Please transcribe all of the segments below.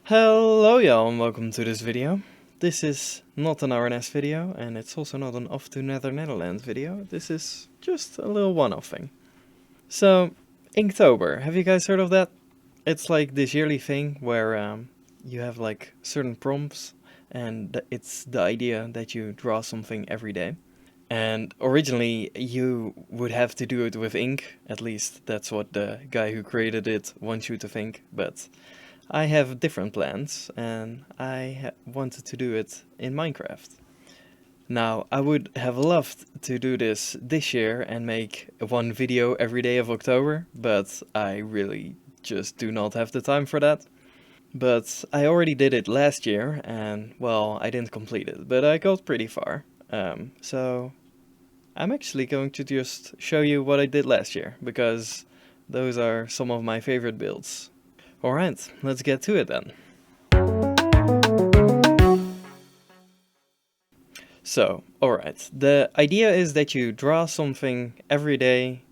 Hello y'all and welcome to this video. This is not an RNS video and it's also not an Off to Netherlands video. This is just a little one-off thing. So, Inktober, have you guys heard of that? It's like this yearly thing where you have like certain prompts and it's the idea that you draw something every day. And originally you would have to do it with ink, at least that's what the guy who created it wants you to think, but I have different plans and I wanted to do it in Minecraft. Now, I would have loved to do this year and make one video every day of October, but I really just do not have the time for that. But I already did it last year and, well, I didn't complete it, but I got pretty far. So I'm actually going to just show you what I did last year, because those are some of my favorite builds. Alright, let's get to it then. So, alright, the idea is that you draw something every day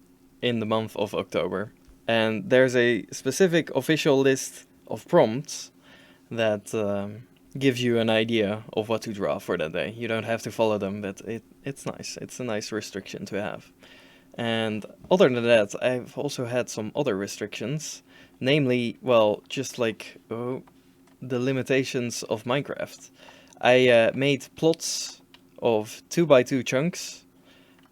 in the month of October. And there's a specific official list of prompts that give you an idea of what to draw for that day. You don't have to follow them, but it's nice. It's a nice restriction to have. And other than that, I've also had some other restrictions. Namely, well, just like the limitations of Minecraft. I made plots of 2x2 chunks,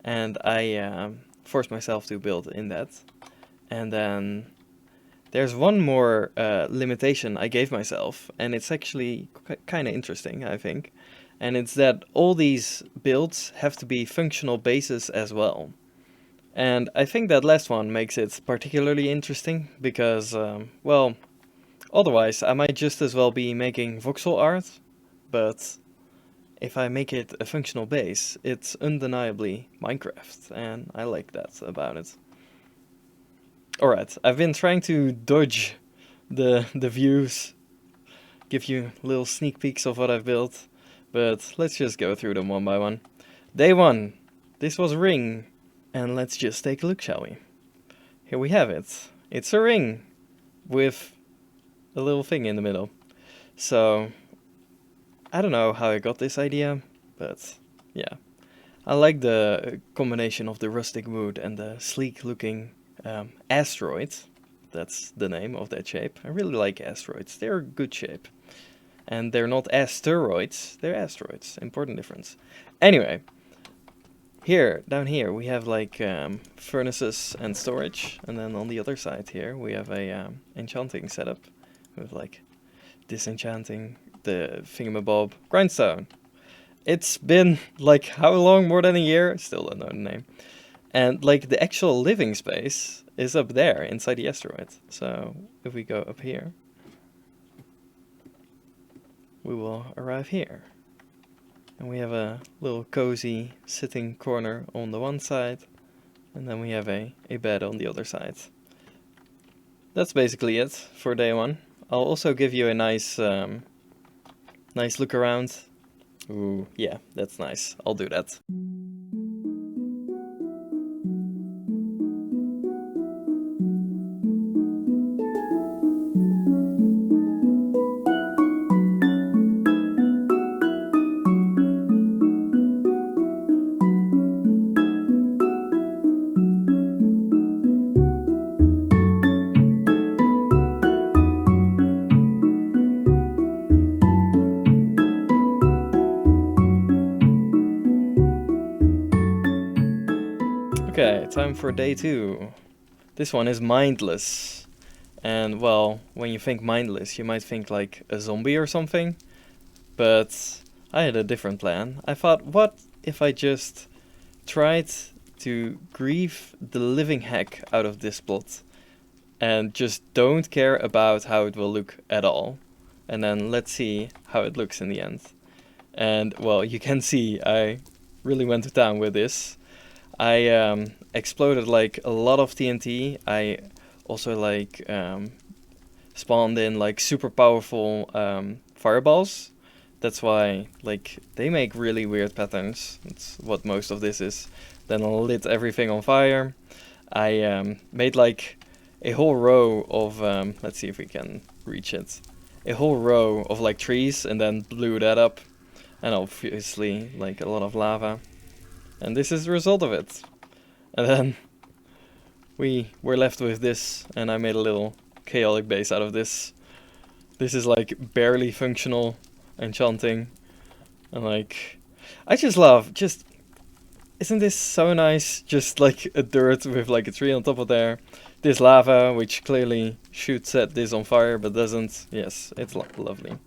and I forced myself to build in that. And then there's one more limitation I gave myself, and it's actually kind of interesting, I think. And it's that all these builds have to be functional bases as well. And I think that last one makes it particularly interesting because, well, otherwise I might just as well be making voxel art, but if I make it a functional base, it's undeniably Minecraft, and I like that about it. Alright, I've been trying to dodge the views, give you little sneak peeks of what I've built, but let's just go through them one by one. Day 1, this was a ring. And let's just take a look, shall we? Here we have it. It's a ring with a little thing in the middle. So, I don't know how I got this idea, but yeah. I like the combination of the rustic wood and the sleek looking asteroid. That's the name of that shape. I really like asteroids. They're a good shape. And they're not asteroids, they're asteroids. Important difference. Anyway. Down here, we have like furnaces and storage, and then on the other side here, we have a enchanting setup with like disenchanting the thingamabob grindstone. It's been like how long? More than a year? Still don't know the name. And like the actual living space is up there inside the asteroid. So if we go up here, we will arrive here. And we have a little cozy sitting corner on the one side, and then we have a bed on the other side. That's basically it for day 1. I'll also give you a nice look around. Ooh, yeah, that's nice. I'll do that. Okay, time for day 2. This one is mindless. And well, when you think mindless, you might think like a zombie or something. But I had a different plan. I thought, what if I just tried to grieve the living heck out of this plot and just don't care about how it will look at all. And then let's see how it looks in the end. And well, you can see I really went to town with this. I exploded like a lot of TNT. I also like spawned in like super powerful fireballs. That's why like they make really weird patterns. That's what most of this is. Then I lit everything on fire. I made like a whole row of let's see if we can reach it. a whole row of like trees and then blew that up, and obviously like a lot of lava. And this is the result of it. And then we were left with this, and I made a little chaotic base out of this. This is like barely functional enchanting, and like I just love isn't this so nice? Just like a dirt with like a tree on top of there. This lava, which clearly should set this on fire, but doesn't. Yes, it's lovely.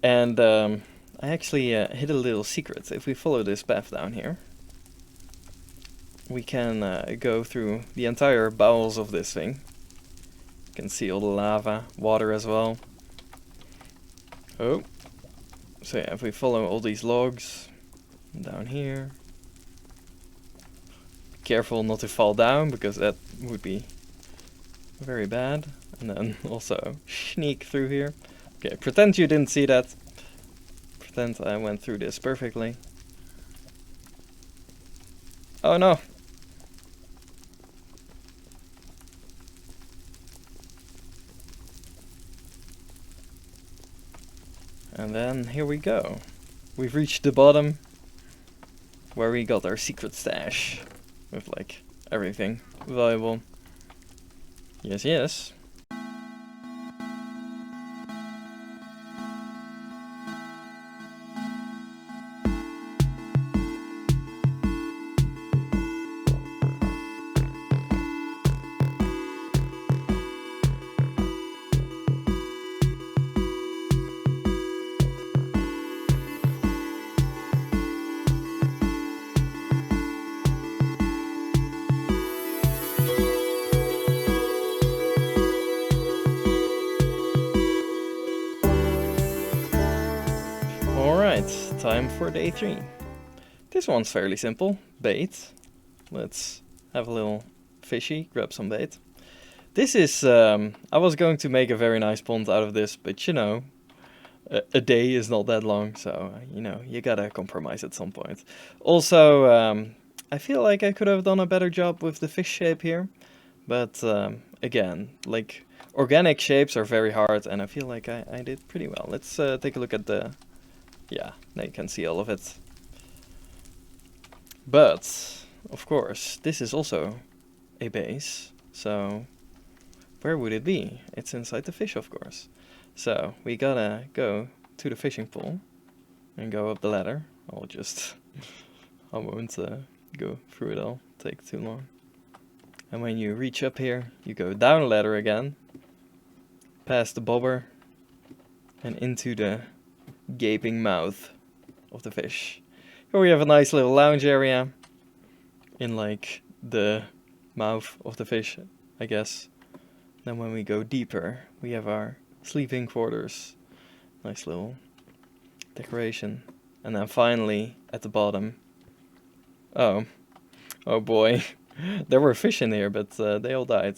And I actually hid a little secret. If we follow this path down here, we can go through the entire bowels of this thing. You can see all the lava, water as well. Oh. So yeah, if we follow all these logs down here. Careful not to fall down, because that would be very bad. And then also sneak through here. Okay, pretend you didn't see that. Pretend I went through this perfectly. Oh no! And then here we go. We've reached the bottom, where we got our secret stash. With like everything valuable. Yes, yes. Alright, time for day 3. This one's fairly simple. Bait. Let's have a little fishy, grab some bait. This is, I was going to make a very nice pond out of this, but you know, a day is not that long, so, you know, you gotta compromise at some point. Also, I feel like I could have done a better job with the fish shape here, but again, like, organic shapes are very hard, and I feel like I did pretty well. Let's take a look at the... Yeah, now you can see all of it. But, of course, this is also a base, so where would it be? It's inside the fish, of course. So, we gotta go to the fishing pole and go up the ladder. I won't go through it all, take too long. And when you reach up here, you go down the ladder again, past the bobber, and into the gaping mouth of the fish. Here we have a nice little lounge area in like the mouth of the fish, I guess. Then when we go deeper, we have our sleeping quarters. Nice little decoration. And then finally, at the bottom... Oh boy. There were fish in here, but they all died.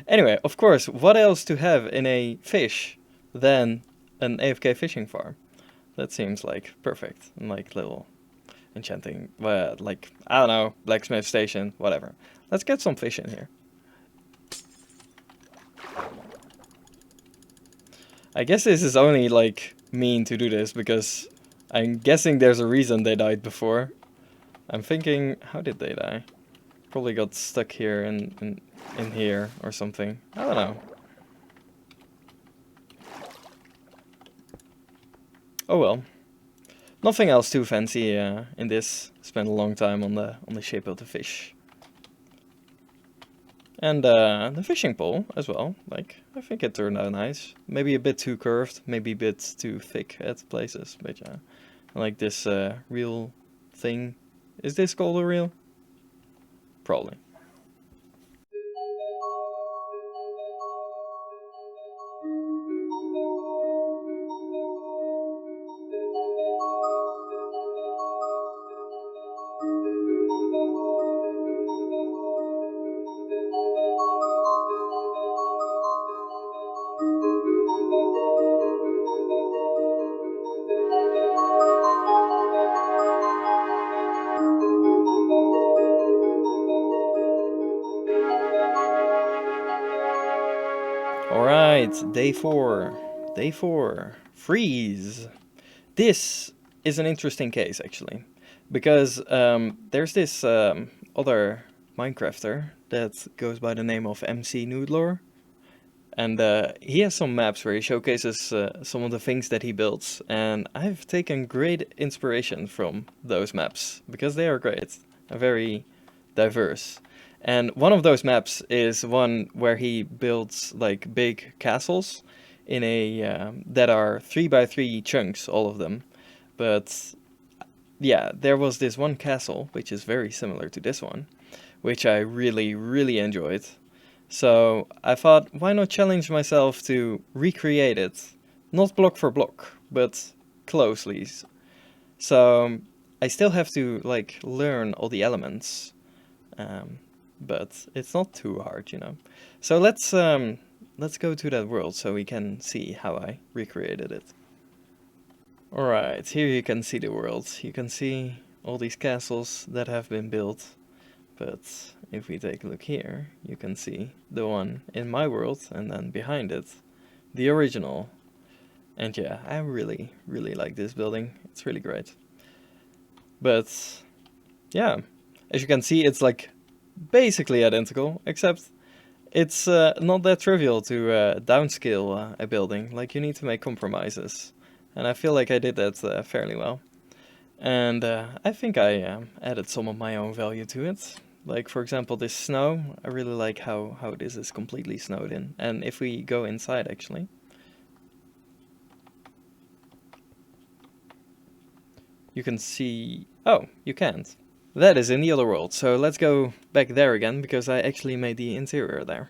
Anyway, of course, what else to have in a fish than an AFK fishing farm? That seems like perfect. Like little enchanting, like, I don't know, blacksmith station, whatever. Let's get some fish in here. I guess this is only like mean to do this because I'm guessing there's a reason they died before. I'm thinking, how did they die? Probably got stuck here in here or something. I don't know. Oh well. Nothing else too fancy in this. Spent a long time on the shape of the fish. And the fishing pole as well. Like, I think it turned out nice. Maybe a bit too curved, maybe a bit too thick at places. But yeah, I like this reel thing. Is this called a reel? Probably. Alright, day 4. Day 4. Freeze. This is an interesting case, actually. Because there's this other Minecrafter that goes by the name of mcNoodlor. And he has some maps where he showcases some of the things that he builds. And I've taken great inspiration from those maps, because they are great and very diverse. And one of those maps is one where he builds like big castles in a that are 3x3 chunks, all of them. But yeah, there was this one castle which is very similar to this one, which I really enjoyed. So I thought, why not challenge myself to recreate it, not block for block, but closely. So I still have to like learn all the elements. But it's not too hard, you know. So let's go to that world so we can see how I recreated it. Alright, here you can see the world. You can see all these castles that have been built. But if we take a look here, you can see the one in my world, and then behind it, the original. And yeah, I really like this building. It's really great. But yeah, as you can see, it's like basically identical, except it's not that trivial to downscale a building. Like, you need to make compromises, and I feel like I did that fairly well. And I think I added some of my own value to it. Like, for example, this snow. I really like how this is completely snowed in. And if we go inside, actually, you can see... Oh, you can't. That is in the other world, so let's go back there again, because I actually made the interior there.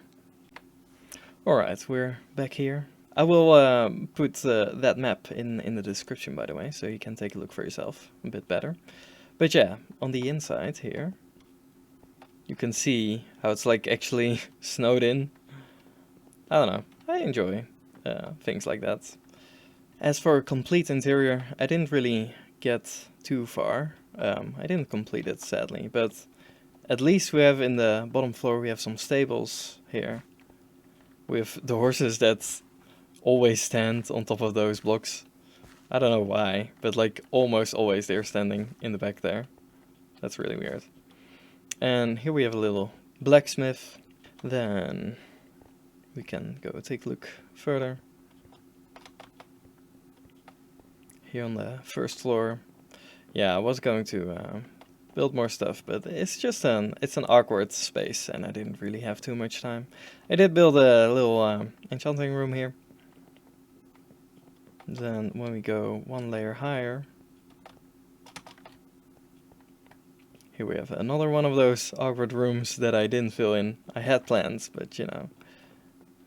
Alright, we're back here. I will put that map in the description, by the way, so you can take a look for yourself a bit better. But yeah, on the inside here, you can see how it's like actually snowed in. I don't know, I enjoy things like that. As for a complete interior, I didn't really get too far. I didn't complete it, sadly, but at least we have in the bottom floor, we have some stables here with the horses that always stand on top of those blocks. I don't know why, but like almost always they're standing in the back there. That's really weird. And here we have a little blacksmith. Then we can go take a look further. Here on the first floor. Yeah, I was going to build more stuff, but it's just it's an awkward space, and I didn't really have too much time. I did build a little enchanting room here. Then when we go one layer higher, here we have another one of those awkward rooms that I didn't fill in. I had plans, but you know,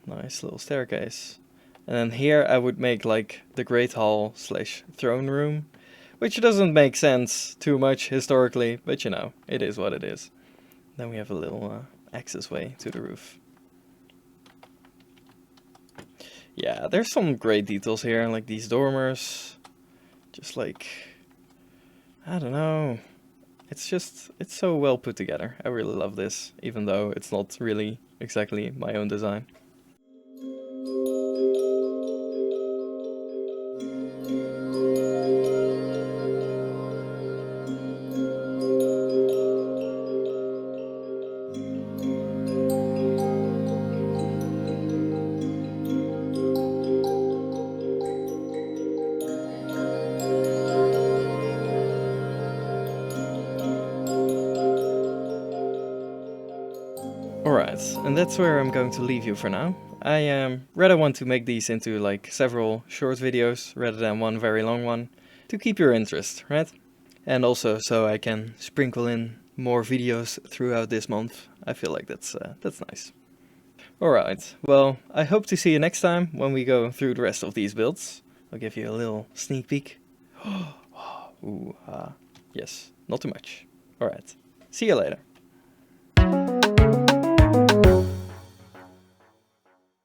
nice little staircase. And then here I would make like the Great Hall / throne room, which doesn't make sense too much historically, but you know, it is what it is. Then we have a little access way to the roof. Yeah, there's some great details here, like these dormers. Just like, I don't know. It's so well put together. I really love this, even though it's not really exactly my own design. Alright, and that's where I'm going to leave you for now. I rather want to make these into like several short videos rather than one very long one, to keep your interest, right? And also so I can sprinkle in more videos throughout this month. I feel like that's nice. Alright, well, I hope to see you next time when we go through the rest of these builds. I'll give you a little sneak peek. Ooh, yes, not too much. Alright, see you later.